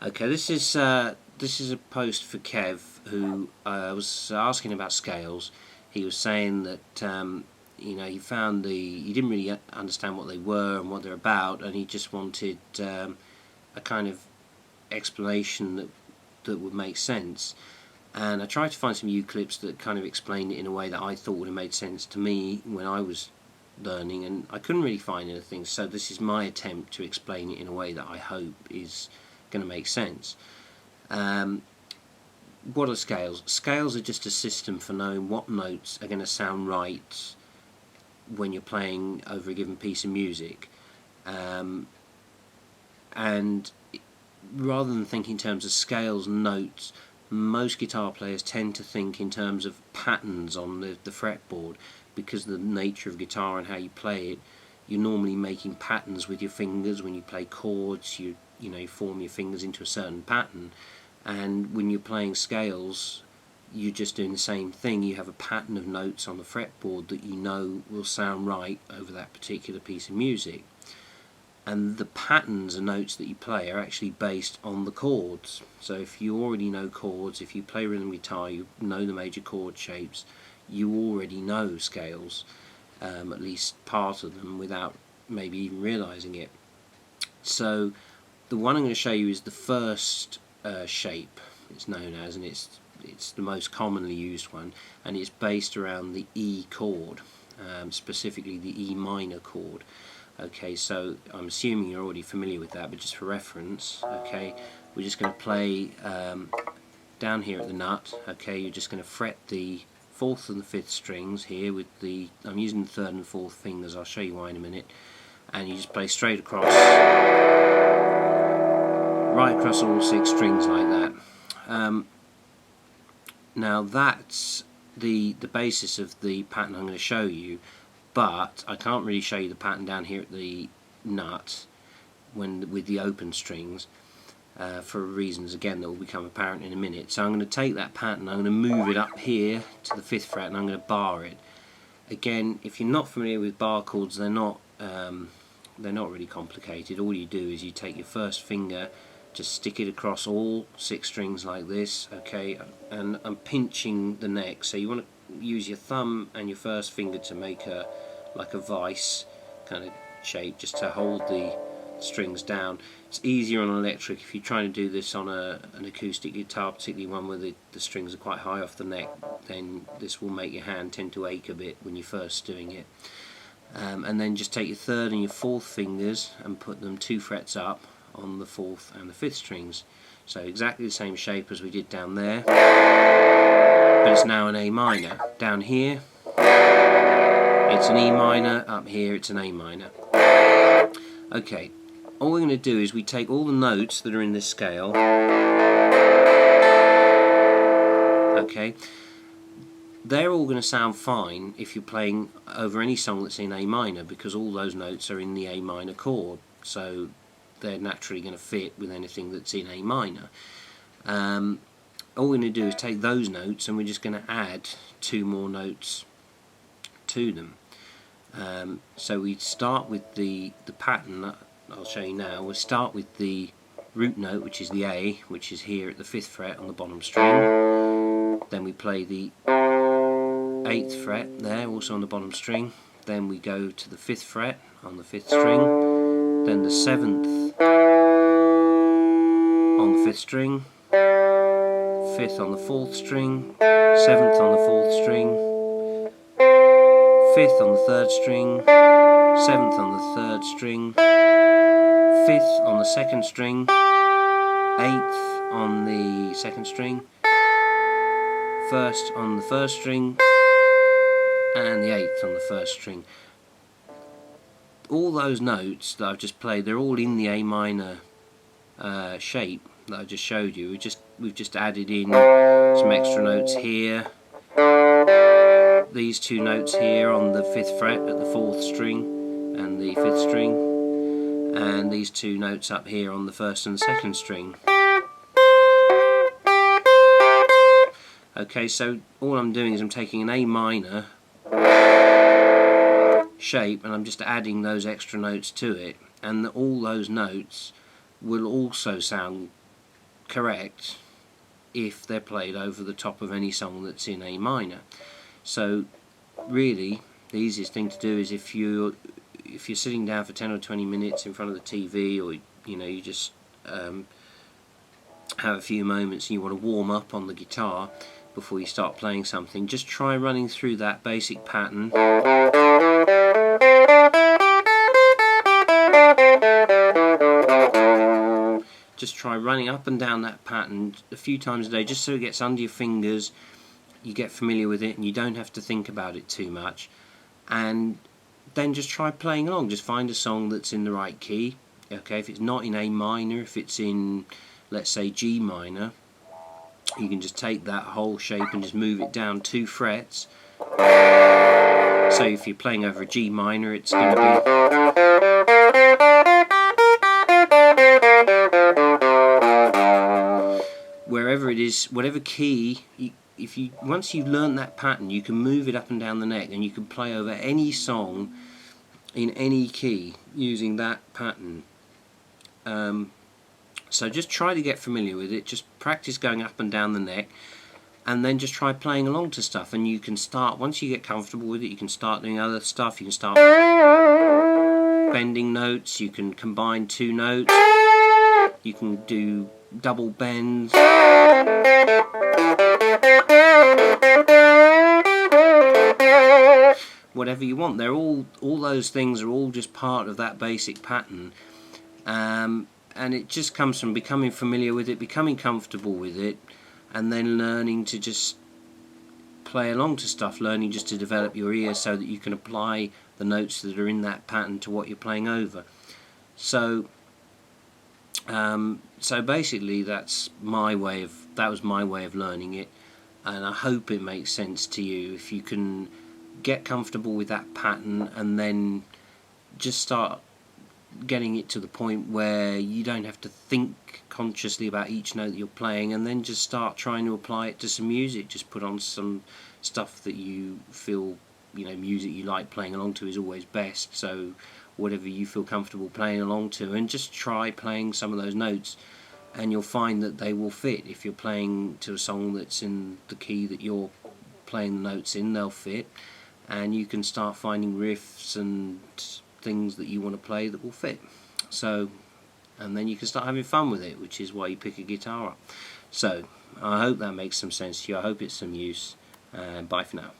Okay, this is a post for Kev, who was asking about scales. He was saying that he found he didn't really understand what they were and what they're about, and he just wanted a kind of explanation that would make sense. And I tried to find some clips that kind of explained it in a way that I thought would have made sense to me when I was learning, and I couldn't really find anything. So this is my attempt to explain it in a way that I hope is going to make sense. What are scales? Scales are just a system for knowing what notes are going to sound right when you're playing over a given piece of music. And rather than think in terms of scales and notes, most guitar players tend to think in terms of patterns on the fretboard, because of the nature of guitar and how you play it. You're normally making patterns with your fingers. When you play chords, you form your fingers into a certain pattern, and when you're playing scales, you're just doing the same thing. You have a pattern of notes on the fretboard that you know will sound right over that particular piece of music, and the patterns of notes that you play are actually based on the chords. So if you already know chords, if you play rhythm guitar, you know the major chord shapes, you already know scales, at least part of them, without maybe even realizing it. So the one I'm going to show you is the first shape, it's known as, and it's the most commonly used one, and it's based around the E chord, specifically the E minor chord. Okay, so I'm assuming you're already familiar with that, but just for reference, okay, we're just going to play down here at the nut. Okay, you're just going to fret the 4th and the 5th strings here with I'm using the 3rd and 4th fingers, I'll show you why in a minute, and you just play straight across, right across all 6 strings like that. Now that's the basis of the pattern I'm going to show you, but I can't really show you the pattern down here at the nut with the open strings, for reasons again that will become apparent in a minute. So I'm going to take that pattern, I'm going to move it up here to the 5th fret, and I'm going to bar it. Again, if you're not familiar with bar chords, they're not really complicated. All you do is you take your first finger, just stick it across all 6 strings like this, okay, and I'm pinching the neck. So you want to use your thumb and your first finger to make like a vice kind of shape, just to hold the strings down. It's easier on electric. If you're trying to do this on an acoustic guitar, particularly one where the strings are quite high off the neck, then this will make your hand tend to ache a bit when you're first doing it. And then just take your 3rd and your 4th fingers and put them 2 frets up on the 4th and the 5th strings. So exactly the same shape as we did down there, but it's now an A minor. Down here it's an E minor, up here it's an A minor. Okay, all we're going to do is we take all the notes that are in this scale, okay, they're all going to sound fine if you're playing over any song that's in A minor, because all those notes are in the A minor chord, so they're naturally going to fit with anything that's in A minor. All we're going to do is take those notes and we're just going to add 2 more notes to them. So we start with the pattern that I'll show you now. We'll start with the root note, which is the A, which is here at the 5th fret on the bottom string. Then we play the 8th fret there, also on the bottom string. Then we go to the 5th fret on the 5th string. Then the 7th on the 5th string. 5th on the 4th string. 7th on the 4th string. 5th on the 3rd string, 7th on the 3rd string, 5th on the 2nd string, 8th on the 2nd string, 1st on the 1st string, and the 8th on the 1st string. All those notes that I've just played, they're all in the A minor shape that I just showed you. We've just added in some extra notes here. These 2 notes here on the 5th fret at the 4th string and the 5th string, and these 2 notes up here on the 1st and 2nd string. Okay, so all I'm doing is I'm taking an A minor shape and I'm just adding those extra notes to it, and all those notes will also sound correct if they're played over the top of any song that's in A minor. So really the easiest thing to do is if you're sitting down for 10 or 20 minutes in front of the TV, or you just have a few moments and you want to warm up on the guitar before you start playing something, just try running through that basic pattern. Just try running up and down that pattern a few times a day, just so it gets under your fingers, you get familiar with it and you don't have to think about it too much. And then just try playing along. Just find a song that's in the right key. Okay, if it's not in A minor, if it's in, let's say, G minor, you can just take that whole shape and just move it down 2 frets. So if you're playing over a G minor, it's going to be wherever it is, whatever key. Once you've learned that pattern, you can move it up and down the neck, and you can play over any song in any key using that pattern. So just try to get familiar with it. Just practice going up and down the neck, and then just try playing along to stuff. And you can start, once you get comfortable with it, you can start doing other stuff. You can start bending notes. You can combine 2 notes. You can do double bends. Whatever you want. They're all those things are all just part of that basic pattern. And it just comes from becoming familiar with it, becoming comfortable with it, and then learning to just play along to stuff, learning just to develop your ear so that you can apply the notes that are in that pattern to what you're playing over. So basically that was my way of learning it, and I hope it makes sense to you. If you can get comfortable with that pattern and then just start getting it to the point where you don't have to think consciously about each note that you're playing, and then just start trying to apply it to some music. Just put on some stuff that you feel, music you like playing along to is always best, so whatever you feel comfortable playing along to, and just try playing some of those notes, and you'll find that they will fit. If you're playing to a song that's in the key that you're playing the notes in, they'll fit, and you can start finding riffs and things that you want to play that will fit. So, and then you can start having fun with it, which is why you pick a guitar up. So I hope that makes some sense to you. I hope it's some use, and bye for now.